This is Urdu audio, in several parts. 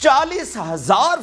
40,000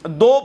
2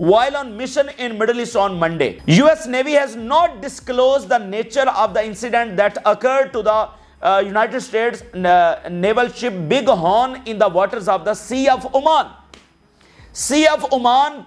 while on mission in Middle East on Monday. US Navy has not disclosed the nature of the incident that occurred to the United States naval ship Bighorn in the waters of the Sea of Oman. Sea of Oman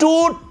$2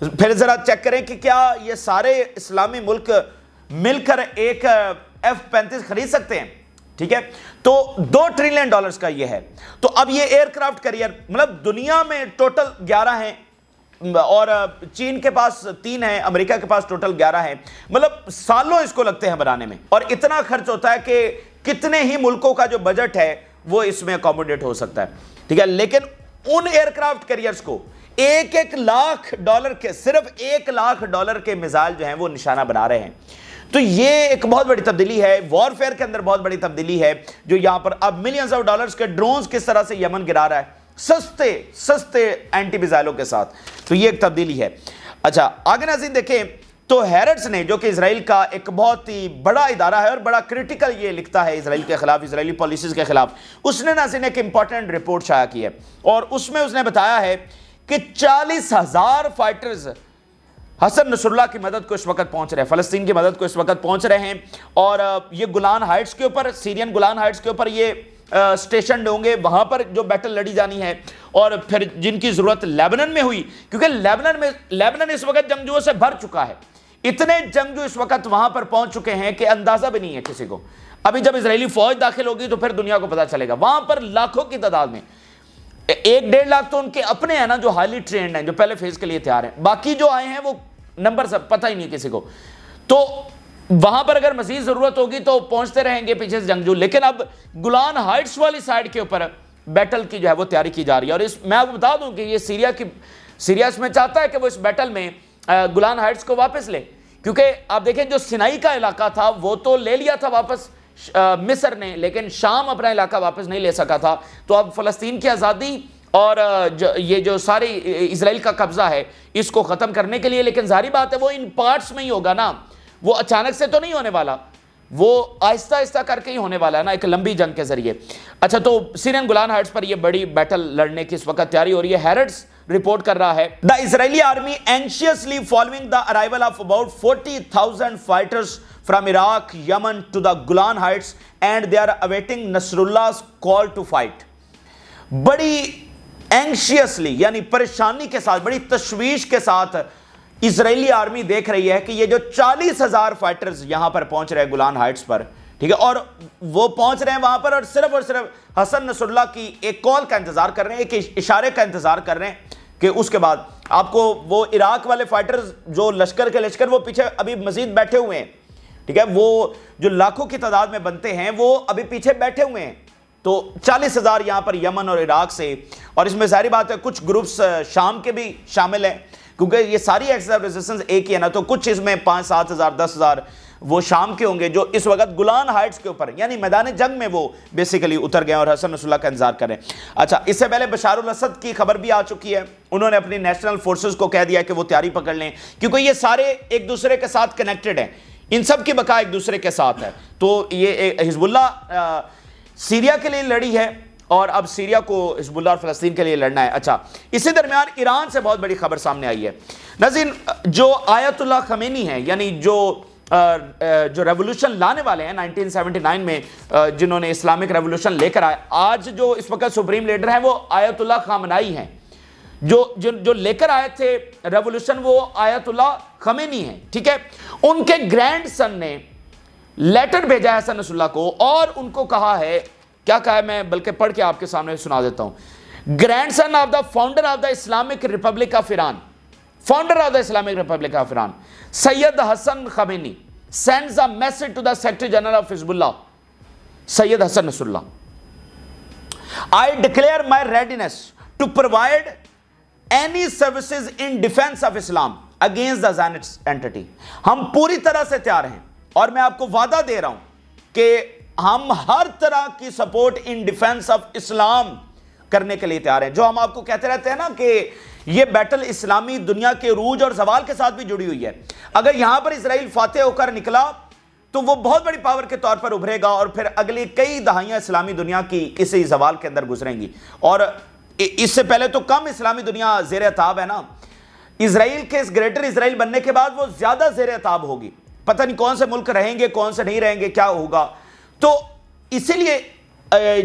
پھر ذرا چیک کریں کہ کیا یہ سارے اسلامی ملک مل کر ایک F-35 خرید سکتے ہیں؟ ٹھیک ہے، تو $2 ٹریلین کا یہ ہے۔ تو اب یہ ایئر کرافٹ کیریئر مطلب دنیا میں ٹوٹل 11 ہیں، اور چین کے پاس 3 ہیں، امریکہ کے پاس ٹوٹل 11 ہیں، مطلب سالوں اس کو لگتے ہیں بنانے میں، اور اتنا خرچ ہوتا ہے کہ کتنے ہی ملکوں کا جو بجٹ ہے وہ اس میں اکوموڈیٹ ہو سکتا ہے، ٹھیک ہے۔ لیکن ان ایئر کرافٹ کیریئرز کو $1 لاکھ کے، صرف $1 لاکھ کے میزائل جو ہیں وہ نشانہ بنا رہے ہیں۔ تو یہ ایک بہت بڑی تبدیلی ہے، وار فیئر کے اندر بہت بڑی تبدیلی ہے، جو یہاں پر اب ملینز آف ڈالرز کے ڈرونز کس طرح سے یمن گرا رہا ہے سستے اینٹی میزائلوں کے ساتھ۔ تو یہ ایک تبدیلی ہے۔ اچھا آگے ناظرین دیکھیں تو ہیرٹس نے، جو کہ اسرائیل کا ایک بہت ہی بڑا ادارہ ہے اور بڑا کرٹیکل یہ لکھتا ہے اسرائیل کے خلاف، اسرائیلی پالیسیز کے خلاف، اس نے ناظرین ایک امپورٹنٹ رپورٹ شائع کی ہے، اور اس میں اس نے بتایا ہے کہ 40,000 فائٹرز حسن نصر اللہ کی مدد کو اس وقت پہنچ رہے ہیں، فلسطین کی مدد کو اس وقت پہنچ رہے ہیں، اور یہ گولان ہائٹس کے اوپر، سیرین گولان ہائٹس کے اوپر یہ سٹیشنڈ ہوں گے، وہاں پر جو بیٹل لڑی جانی ہے، اور پھر جن کی ضرورت لیبنن میں ہوئی، کیونکہ لیبنن اس وقت جنگجوؤں سے بھر چکا ہے، اتنے جنگجو اس وقت وہاں پر پہنچ چکے ہیں کہ اندازہ بھی نہیں ہے کسی کو۔ ابھی جب اسرائیلی فوج داخل ہوگی تو پھر دنیا کو پتا چلے گا، وہاں پر لاکھوں کی تعداد میں 1-1.5 لاکھ تو ان کے اپنے ہیں نا جو ہائیلی ٹرینڈ ہیں، جو پہلے فیز کے لیے تیار ہیں، باقی جو آئے ہیں وہ نمبر سب پتہ ہی نہیں کسی کو۔ تو وہاں پر اگر مزید ضرورت ہوگی تو پہنچتے رہیں گے پیچھے سے جنگجو، لیکن اب گولان ہائٹس والی سائڈ کے اوپر بیٹل کی جو ہے وہ تیاری کی جا رہی ہے، اور میں آپ کو بتا دوں کہ یہ سیریا اس میں چاہتا ہے کہ وہ اس بیٹل میں گولان ہائٹس کو واپس لے، کیونکہ آپ دیکھیں جو سینائی کا علاقہ تھا وہ تو لے لیا تھا واپس مصر نے، لیکن شام اپنا علاقہ واپس نہیں لے سکا تھا۔ تو اب فلسطین کی آزادی اور یہ جو ساری اسرائیل کا قبضہ ہے اس کو ختم کرنے کے لیے، لیکن ظاہری بات ہے وہ ان پارٹس میں ہی ہوگا نا، وہ اچانک سے تو نہیں ہونے والا، وہ آہستہ آہستہ کر کے ہی ہونے والا ہے نا، ایک لمبی جنگ کے ذریعے۔ اچھا تو سیرین گولان ہائٹس پر یہ بڑی بیٹل لڑنے کی اس وقت تیاری ہو رہی ہے۔ ہیرٹس رپورٹ کر رہا ہے The Israeli army anxiously following the arrival of about 40,000 fighters from Iraq, Yemen to the Golan Heights and they are awaiting Nasrullah's call to fight۔ بڑی اینکشیسلی یعنی پریشانی کے ساتھ، بڑی تشویش کے ساتھ اسرائیلی آرمی دیکھ رہی ہے کہ یہ جو 40,000 فائٹرز یہاں پر پہنچ رہے ہیں گولان ہائٹس پر، ٹھیک ہے، اور وہ پہنچ رہے ہیں وہاں پر اور صرف حسن نصر اللہ کی ایک کال کا انتظار کر رہے ہیں، ایک اشارے کا انتظار کر رہے ہیں کہ اس کے بعد آپ کو وہ عراق والے فائٹرز جو لشکر وہ پیچھے ابھی مزید بیٹھے ہوئے ہیں، ٹھیک ہے، وہ جو لاکھوں کی تعداد میں بنتے ہیں وہ ابھی پیچھے بیٹھے ہوئے ہیں۔ تو 40,000 یہاں پر یمن اور عراق سے، اور اس میں ظاہری بات ہے کچھ گروپس شام کے بھی شامل ہیں، کیونکہ یہ ساری ایکسس آف ریزسٹنس ایک ہی ہے نا، تو کچھ اس میں 5-7 ہزار 10 ہزار وہ شام کے ہوں گے جو اس وقت گولان ہائٹس کے اوپر یعنی میدان جنگ میں وہ بیسیکلی اتر گئے اور حسن نصر اللہ کا انتظار کر رہے ہیں۔ اچھا اس سے پہلے بشار الاسد کی خبر بھی آ چکی ہے، انہوں نے اپنی نیشنل فورسز کو کہہ دیا کہ وہ تیاری پکڑ لیں، کیونکہ یہ سارے ایک دوسرے کے ساتھ کنیکٹڈ ہیں، ان سب کی بقا ایک دوسرے کے ساتھ ہے۔ تو یہ حزب اللہ سیریا کے لیے لڑی ہے اور اب سیریا کو حزب اللہ اور فلسطین کے لیے لڑنا ہے۔ اچھا اسی درمیان ایران سے بہت بڑی خبر سامنے آئی ہے ناظرین، جو آیت اللہ خمینی ہیں یعنی جو ریولوشن لانے والے ہیں 1979 میں، جنہوں نے اسلامک ریولوشن لے کر آئے، آج جو اس وقت سپریم لیڈر ہیں وہ آیت اللہ خامنائی ہیں، جو لے کر آئے تھے ریولوشن وہ آیت اللہ خمینی ہیں، ٹھیک ہے۔ ان کے گرینڈ سن نے لیٹر بھیجا ہے حسن نصر اللہ کو اور ان کو کہا ہے، کیا کہا ہے میں بلکہ پڑھ کے آپ کے سامنے سنا دیتا ہوں۔ Grandson of the founder of the Islamic Republic of Iran, founder of the Islamic Republic of Iran, Sayyid Hassan Khamenei sends a message to the Secretary General of Hezbollah, Sayyid Hassan Nasrallah. I declare my readiness to provide any services in defense of Islam against the Zionist entity. ہم پوری طرح سے تیار ہیں اور میں آپ کو وعدہ دے رہا ہوں کہ ہم ہر طرح کی سپورٹ ان ڈیفنس آف اسلام کرنے کے لیے تیار ہیں۔ جو ہم آپ کو کہتے رہتے ہیں نا کہ یہ بیٹل اسلامی دنیا کے عروج اور زوال کے ساتھ بھی جڑی ہوئی ہے، اگر یہاں پر اسرائیل فاتح ہو کر نکلا تو وہ بہت بڑی پاور کے طور پر ابھرے گا اور پھر اگلی کئی دہائیاں اسلامی دنیا کی اسی زوال کے اندر گزریں گی، اور اس سے پہلے تو کم اسلامی دنیا زیر عتاب ہے نا، اسرائیل کے اس گریٹر اسرائیل بننے کے بعد وہ زیادہ زیر عتاب ہوگی، پتہ نہیں کون سے ملک رہیں گے کون سے نہیں رہیں گے، کیا ہوگا۔ تو اسی لیے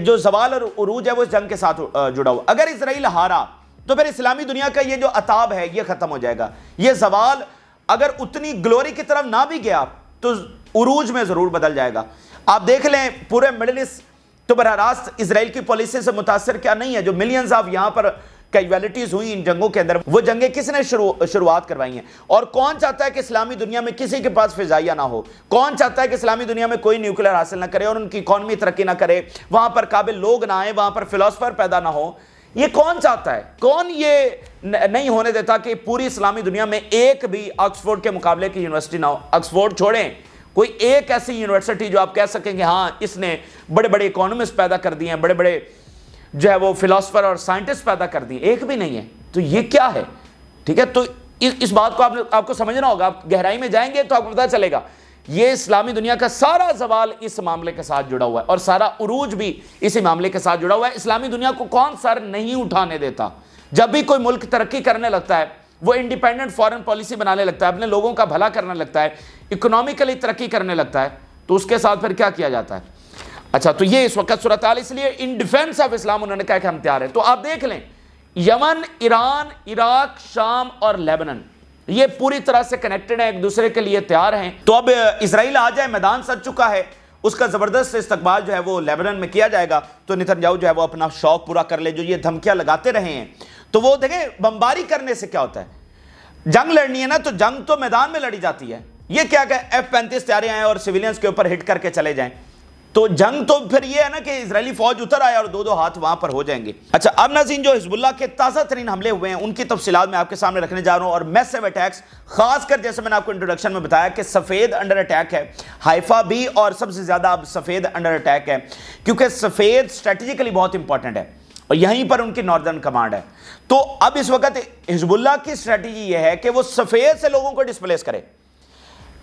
جو زوال اور عروج ہے وہ اس جنگ کے ساتھ جڑا ہوا، اگر اسرائیل ہارا تو پھر اسلامی دنیا کا یہ جو عطاب ہے یہ ختم ہو جائے گا. یہ زوال اگر اتنی گلوری کی طرف نہ بھی گیا تو عروج میں ضرور بدل جائے گا. آپ دیکھ لیں پورے مڈل ایسٹ تو براہ راست اسرائیل کی پالیسی سے متاثر کیا نہیں ہے. جو ملینز آف یہاں پر کیجویلٹیز ہوئی ان جنگوں کے اندر, وہ جنگیں کس نے شروعات کروائی ہیں؟ اور کون چاہتا ہے کہ اسلامی دنیا میں کسی کے پاس فضائیہ نہ ہو؟ کون چاہتا ہے کہ اسلامی دنیا میں کوئی نیوکلیر حاصل نہ کرے اور ان کی اکانومی ترقی نہ کرے, وہاں پر قابل لوگ نہ آئیں, وہاں پر فلاسفر پیدا نہ ہو؟ یہ کون چاہتا ہے؟ کون یہ نہیں ہونے دیتا کہ پوری اسلامی دنیا میں ایک بھی آکسفورڈ کے مقابلے کی یونیورسٹی نہ ہو؟ آکسفورڈ چھوڑیں, کوئی ایک ایسی یونیورسٹی جو آپ کہہ سکیں کہ ہاں اس نے بڑے بڑے اکانومسٹ پیدا کر دیے ہیں, بڑے بڑے جو ہے وہ فلاسفر اور سائنٹسٹ پیدا کر دیے, ایک بھی نہیں ہے. تو یہ کیا ہے؟ ٹھیک ہے, تو اس بات کو آپ کو سمجھنا ہوگا. آپ گہرائی میں جائیں گے تو آپ کو پتہ چلے گا یہ اسلامی دنیا کا سارا زوال اس معاملے کے ساتھ جڑا ہوا ہے, اور سارا عروج بھی اسی معاملے کے ساتھ جڑا ہوا ہے. اسلامی دنیا کو کون سر نہیں اٹھانے دیتا؟ جب بھی کوئی ملک ترقی کرنے لگتا ہے, وہ انڈیپینڈنٹ فارن پالیسی بنانے لگتا ہے, اپنے لوگوں کا بھلا کرنے لگتا ہے, اکنامکلی ترقی کرنے لگتا ہے, تو اس کے ساتھ پھر کیا کیا جاتا ہے؟ اچھا, تو یہ اس وقت صورتحال, اس لیے ان ڈیفینس آف اسلام انہوں نے کہا کہ ہم تیار ہیں. تو آپ دیکھ لیں یمن, ایران, عراق, شام اور لیبنن یہ پوری طرح سے کنیکٹڈ ہیں, ایک دوسرے کے لیے تیار ہیں. تو اب اسرائیل آ جائے, میدان سج چکا ہے, اس کا زبردست استقبال جو ہے وہ لیبنن میں کیا جائے گا. تو نتنیاہو جو ہے وہ اپنا شوق پورا کر لے, جو یہ دھمکیاں لگاتے رہے ہیں. تو وہ دیکھیں بمباری کرنے سے کیا ہوتا ہے؟ جنگ لڑنی ہے نا, تو جنگ تو میدان میں لڑی جاتی ہے. یہ کیا کہ F-35 تیاریں آئیں اور سیویلینز کے اوپر ہٹ کر کے چلے جائیں, تو جنگ تو پھر یہ ہے نا کہ اسرائیلی فوج اتر آئے اور دو ہاتھ وہاں پر ہو جائیں گے. اچھا, اب ناظرین جو حزب اللہ کے تازہ ترین حملے ہوئے ہیں ان کی تفصیلات میں آپ کے سامنے رکھنے جا رہا ہوں. اور میسیو اٹیکس, خاص کر جیسے میں نے آپ کو انٹروڈکشن میں بتایا کہ سفید انڈر اٹیک ہے, حیفا بھی, اور سب سے زیادہ اب سفید انڈر اٹیک ہے, کیونکہ سفید اسٹریٹجیکلی بہت امپورٹنٹ ہے اور یہیں پر ان کی ناردرن کمانڈ ہے. تو اب اس وقت حزب اللہ کی اسٹریٹجی یہ ہے کہ وہ سفید سے لوگوں کو ڈسپلیس کرے.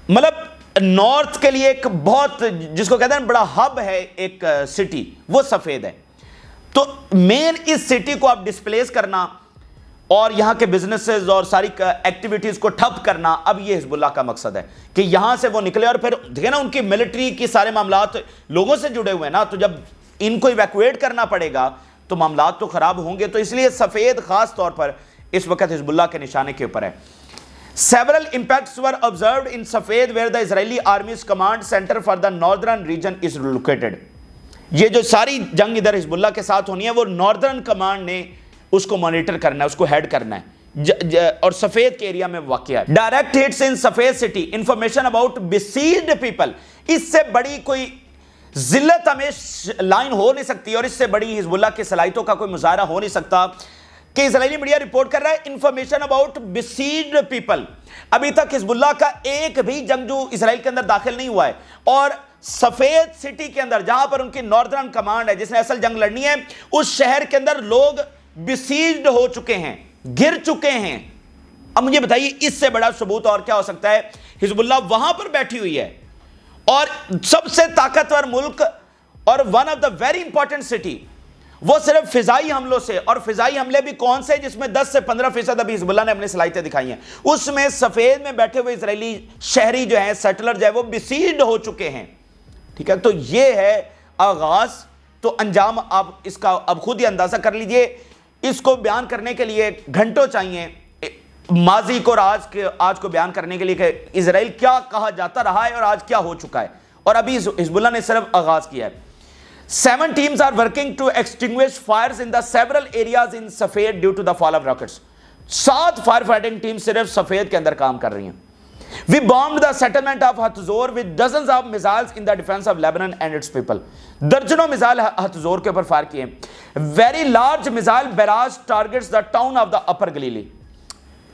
مطلب نارتھ کے لیے ایک بہت, جس کو کہتے ہیں بڑا ہب ہے ایک سٹی, وہ سفید ہے. تو مین اس سٹی کو آپ ڈسپلیس کرنا اور یہاں کے بزنسز اور ساری ایکٹیویٹیز کو ٹھپ کرنا, اب یہ حزب اللہ کا مقصد ہے کہ یہاں سے وہ نکلے. اور پھر دیکھیں نا ان کی ملٹری کی سارے معاملات لوگوں سے جڑے ہوئے ہیں نا, تو جب ان کو ایویکویٹ کرنا پڑے گا تو معاملات تو خراب ہوں گے. تو اس لیے سفید خاص طور پر اس وقت حزب اللہ کے نشانے کے اوپر ہے. Several impacts were observed in Safed where the Israeli Army's command center for the northern region is located. یہ جو ساری جنگ ادھر حزب اللہ کے ساتھ ہونی ہے وہ ناردرن کمانڈ نے اس کو مانیٹر کرنا ہے, اس کو ہیڈ کرنا ہے, اور سفید کے ایریا میں واقع ہے. ڈائریکٹ ہٹس ان سفید سٹی, انفارمیشن اباؤٹ بسیجڈ پیپل. اس سے بڑی کوئی ذلت ہمیں لائن ہو نہیں سکتی, اور اس سے بڑی حزب اللہ کی صلاحیتوں کا کوئی مظاہرہ ہو نہیں سکتا کہ اسرائیلی میڈیا رپورٹ کر رہا ہے انفارمیشن اباؤٹ بسیجڈ پیپل. ابھی تک حزب اللہ کا ایک بھی جنگجو اسرائیل کے اندر داخل نہیں ہوا ہے, اور سفید سٹی کے اندر جہاں پر ان کی ناردرن کمانڈ ہے جس نے اصل جنگ لڑنی ہے, اس شہر کے اندر لوگ بسیجڈ ہو چکے ہیں, گر چکے ہیں. اب مجھے بتائیے اس سے بڑا ثبوت اور کیا ہو سکتا ہے؟ حزب اللہ وہاں پر بیٹھی ہوئی ہے اور سب سے طاقتور ملک اور one of the very important city, وہ صرف فضائی حملوں سے, اور فضائی حملے بھی کون سے جس میں 10 سے 15% ابھی حزب اللہ نے اپنی صلاحیتیں دکھائی ہیں, اس میں سفید میں بیٹھے ہوئے اسرائیلی شہری جو ہیں, سیٹلر جو ہے وہ بسیجڈ ہو چکے ہیں. ٹھیک ہے, تو یہ ہے آغاز. تو انجام آپ اس کا اب خود ہی اندازہ کر لیجئے. اس کو بیان کرنے کے لیے گھنٹوں چاہیے, ماضی کو اور آج کو بیان کرنے کے لیے کہ اسرائیل کیا کہا جاتا رہا ہے اور آج کیا ہو چکا ہے, اور ابھی حزب اللہ نے صرف آغاز کیا ہے. 7 teams are working to extinguish fires in the several areas in Safed due to the fall of rockets. 7 fire fighting team صرف سفید کے اندر کام کر رہی ہیں. We bombed the settlement of Hatzor with dozens of missiles in the defense of Lebanon and its people. درجنوں میزائل ہتزور کے اوپر فائر کیے. Very large missile barrage targets the town of the Upper Galilee.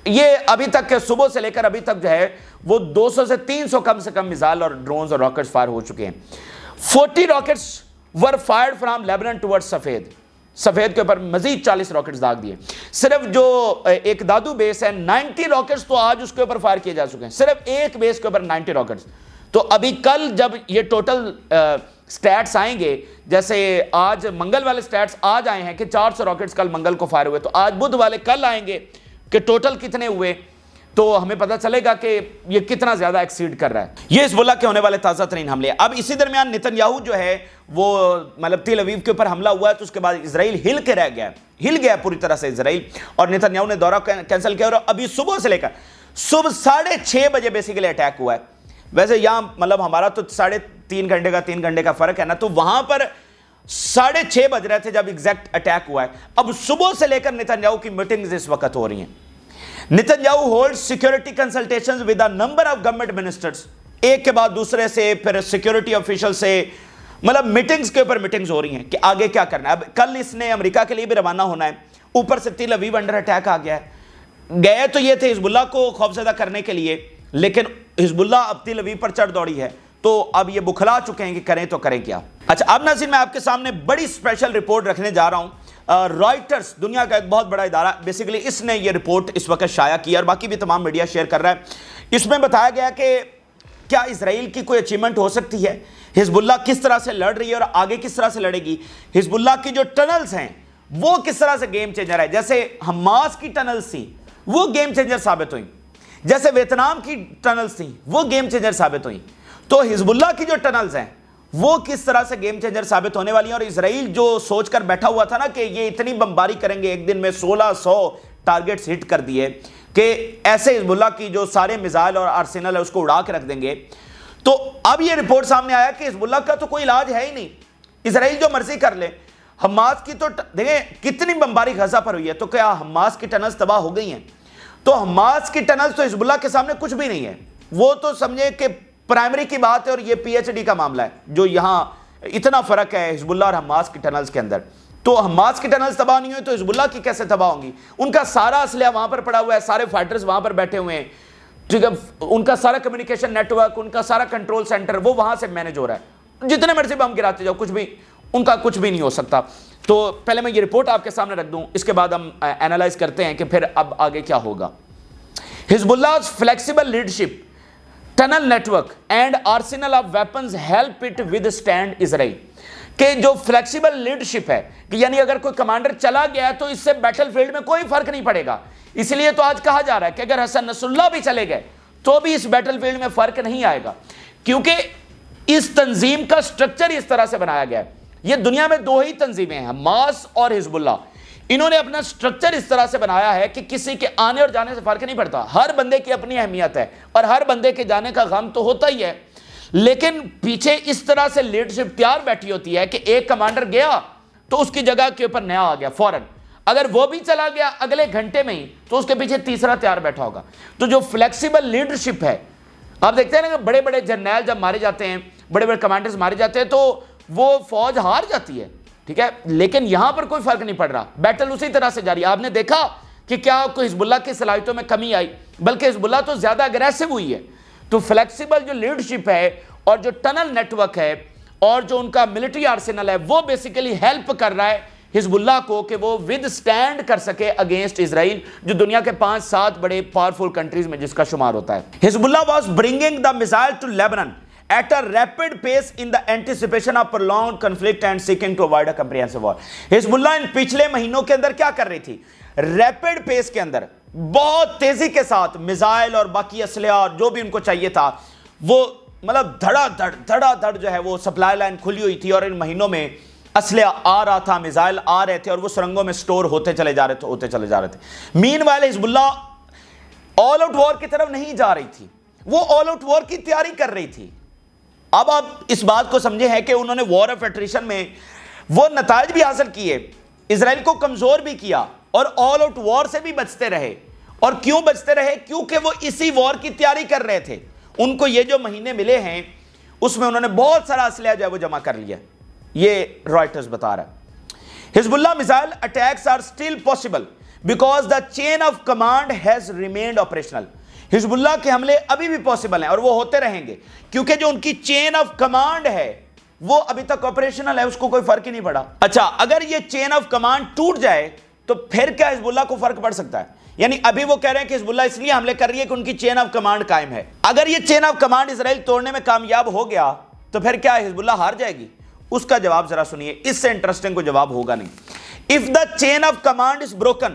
یہ ابھی تک صبح سے لے کر ابھی تک جو ہے وہ 200 سے 300 کم سے کم میزائل اور ڈرونز اور راکٹس فائر ہو چکے ہیں. 40 rockets were fired from Lebanon towards Safed. سفید کے اوپر مزید 40 راکٹس داغ دیے. صرف جو ایک دادو بیس ہے 90 راکٹس تو آج اس کے اوپر فائر کیے جا چکے ہیں, صرف ایک بیس کے اوپر 90 راکٹس. تو ابھی کل جب یہ ٹوٹل سٹیٹس آئیں گے, جیسے آج منگل والے سٹیٹس آج آئے ہیں کہ 400 راکٹس کل منگل کو فائر ہوئے, تو آج بدھ والے کل آئیں گے کہ ٹوٹل کتنے ہوئے. تو ہمیں پتہ چلے گا کہ یہ کتنا زیادہ ایکسیڈ کر رہا ہے. یہ حزب اللہ کے ہونے والے تازہ ترین حملے. اب اسی درمیان نتن یاہو جو ہے وہ مطلب تل اویو کے اوپر حملہ ہوا ہے تو اس کے بعد اسرائیل ہل کے رہ گیا ہے، ہل گیا پوری طرح سے اسرائیل، اور نتن یاہو نے دورہ کینسل کیا. اور ابھی صبح سے لے کر صبح 6:30 بجے بیسیکلی اٹیک ہوا ہے. ویسے یہاں مطلب ہمارا تو 3.5 گھنٹے کا 3 گھنٹے کا فرق ہے نا، تو وہاں پر 6:30 بج رہے تھے جب ایگزیکٹ اٹیک ہوا ہے. اب صبح سے لے کر نتن یاہو کی میٹنگز اس وقت ہو رہی ہیں. Nitin Yahoo hold security consultations with a number of government ministers, ایک کے بعد دوسرے سے، پھر سیکورٹی آفیشل سے، مطلب میٹنگز کے اوپر میٹنگز ہو رہی ہیں کہ آگے کیا کرنا ہے. اب کل اس نے امریکہ کے لیے بھی روانہ ہونا ہے، اوپر سے تل اویو انڈر اٹیک آ گیا ہے. گئے تو یہ تھے حزب اللہ کو خوفزدہ کرنے کے لیے، لیکن حزب اللہ اب تل اویو پر چڑھ دوڑی ہے، تو اب یہ بکھلا چکے ہیں کہ کریں تو کریں کیا. اچھا اب ناظرین میں آپ کے سامنے بڑی اسپیشل رپورٹ رکھنے جا رہا ہوں. رائٹرز دنیا کا ایک بہت بڑا ادارہ، بیسیکلی اس نے یہ رپورٹ اس وقت شائع کی اور باقی بھی تمام میڈیا شیئر کر رہا ہے. اس میں بتایا گیا کہ کیا اسرائیل کی کوئی اچیومنٹ ہو سکتی ہے، حزب اللہ کس طرح سے لڑ رہی ہے اور آگے کس طرح سے لڑے گی، حزب اللہ کی جو ٹنلز ہیں وہ کس طرح سے گیم چینجر ہے. جیسے حماس کی ٹنلز تھیں وہ گیم چینجر ثابت ہوئیں، جیسے ویتنام کی ٹنلز تھیں وہ گیم چینجر ثابت ہوئیں، تو حزب اللہ کی جو ٹنلز ہیں وہ کس طرح سے گیم چینجر ثابت ہونے والی ہیں. اور اسرائیل جو سوچ کر بیٹھا ہوا تھا نا کہ یہ اتنی بمباری کریں گے، ایک دن میں 1600 ٹارگٹس ہٹ کر دیے کہ ایسے حزب اللہ کی جو سارے میزائل اور آرسینل ہے اس کو اڑا کے رکھ دیں گے. تو اب یہ رپورٹ سامنے آیا کہ حزب اللہ کا تو کوئی علاج ہے ہی نہیں، اسرائیل جو مرضی کر لے. حماس کی تو دیکھیں کتنی بمباری غزہ پر ہوئی ہے، تو کیا حماس کی ٹنلز تباہ ہو گئی ہیں؟ تو حماس کی ٹنلز تو حزب اللہ کے سامنے کچھ بھی نہیں ہے. وہ تو سمجھے کہ پرائمری کی بات ہے، اور یہ پی ایچ ڈی کا معاملہ ہے جو یہاں اتنا فرق ہے حزب اللہ اور حماس کی ٹنلز کے اندر. تو حماس کی ٹنلز تباہ نہیں ہوئی تو حزب اللہ کی کیسے تباہ ہوں گی؟ ان کا سارا اسلحہ وہاں پر پڑا ہوا ہے، سارے فائٹرز وہاں پر بیٹھے ہوئے ہیں، ٹھیک ہے، ان کا سارا کمیونیکیشن نیٹ ورک، ان کا سارا کنٹرول سینٹر وہ وہاں سے مینیج ہو رہا ہے. جتنے مرضی بم گراتے جاؤ، کچھ بھی ان کا کچھ بھی نہیں ہو سکتا. تو پہلے میں یہ رپورٹ آپ کے سامنے رکھ دوں، اس کے بعد ہم اینالائز کرتے ہیں کہ پھر اب آگے کیا ہوگا. Hezbollah flexible leadership, tunnel network and arsenal of weapons help it withstand Israel. کہ جو فلیکسیبل لیڈرشپ ہے کہ یعنی اگر کوئی کمانڈر چلا گیا تو اس سے بیٹل فیلڈ میں کوئی فرق نہیں پڑے گا. اس لیے تو آج کہا جا رہا ہے کہ اگر حسن نصر اللہ بھی چلے گئے تو بھی اس بیٹل فیلڈ میں فرق نہیں آئے گا، کیونکہ اس تنظیم کا سٹرکچر اس طرح سے بنایا گیا ہے. یہ دنیا میں 2 ہی تنظیمیں ہیں، حماس اور حزب اللہ. انہوں نے اپنا سٹرکچر اس طرح سے بنایا ہے کہ کسی کے آنے اور جانے سے فرق نہیں پڑتا. ہر بندے کی اپنی اہمیت ہے اور ہر بندے کے جانے کا غم تو ہوتا ہی ہے، لیکن پیچھے اس طرح سے لیڈرشپ تیار بیٹھی ہوتی ہے کہ ایک کمانڈر گیا تو اس کی جگہ کے اوپر نیا آ گیا فوراً. اگر وہ بھی چلا گیا اگلے گھنٹے میں ہی تو اس کے پیچھے تیسرا تیار بیٹھا ہوگا. تو جو فلیکسیبل لیڈرشپ ہے، آپ دیکھتے ہیں نا کہ بڑے بڑے جرنیل جب مارے جاتے ہیں، بڑے بڑے کمانڈرز مارے جاتے ہیں تو وہ فوج ہار جاتی ہے، ٹھیک ہے، لیکن یہاں پر کوئی فرق نہیں پڑ رہا، بیٹل اسی طرح سے جاری. آپ نے دیکھا کہ کیا کوئی حزب اللہ کی صلاحیتوں میں کمی آئی، بلکہ حزب اللہ تو زیادہ اگریسو ہوئی ہے. تو فلیکسیبل جو لیڈرشپ ہے اور جو ٹنل نیٹ ورک ہے اور جو ان کا ملٹری آرسینل ہے وہ بیسیکلی ہیلپ کر رہا ہے حزب اللہ کو کہ وہ ود سٹینڈ کر سکے اگینسٹ اسرائیل، جو دنیا کے 5-7 بڑے پاورفل کنٹریز میں جس کا شمار ہوتا ہے. Hezbollah was bringing the missile to Lebanon at a rapid pace in the anticipation of prolonged conflict and seeking to avoid a comprehensive war. حزب اللہ ان پچھلے مہینوں کے اندر کیا کر رہی تھی؟ ریپڈ پیس کے اندر بہت تیزی کے ساتھ میزائل اور باقی اسلحہ اور جو بھی ان کو چاہیے تھا وہ مطلب دھڑا دھڑ جو ہے وہ سپلائی لائن کھلی ہوئی تھی، اور ان مہینوں میں اسلحہ آ رہا تھا، میزائل آ رہے تھے اور وہ سرنگوں میں سٹور ہوتے چلے جا رہے تھے. مین وائل حزب اللہ آل آؤٹ وار کی طرف نہیں جا رہی تھی، وہ آل آؤٹ وار کی تیاری کر رہی تھی. اب آپ اس بات کو سمجھے ہیں کہ انہوں نے وار آف ایٹریشن میں وہ نتائج بھی حاصل کیے، اسرائیل کو کمزور بھی کیا اور آل آؤٹ وار سے بھی بچتے رہے. اور کیوں بچتے رہے؟ کیونکہ وہ اسی وار کی تیاری کر رہے تھے. ان کو یہ جو مہینے ملے ہیں اس میں انہوں نے بہت سارا اسلحہ جو ہے وہ جمع کر لیا. یہ رائٹرز بتا رہا ہے. Hezbollah missile attacks are still possible because the chain of command has remained operational. Hezbollah کے حملے ابھی بھی پاسبل ہیں اور وہ ہوتے رہیں گے کیونکہ جو ان کی چین آف کمانڈ ہے وہ ابھی تک آپریشنل ہے، اس کو کوئی فرق ہی نہیں پڑا. اچھا اگر یہ چین آف کمانڈ ٹوٹ جائے تو پھر کیا حزب اللہ کو فرق پڑ سکتا ہے؟ یعنی ابھی وہ کہہ رہے ہیں کہ حزب اللہ اس لیے حملے کر رہی ہے کہ ان کی چین آف کمانڈ قائم ہے. اگر یہ چین آف کمانڈ اسرائیل توڑنے میں کامیاب ہو گیا تو پھر کیا حزب اللہ ہار جائے گی؟ اس کا جواب ذرا سنیے، اس سے انٹرسٹنگ کوئی جواب ہوگا نہیں. If the chain of command is broken,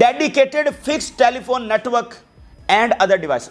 dedicated fixed telephone network and other devices।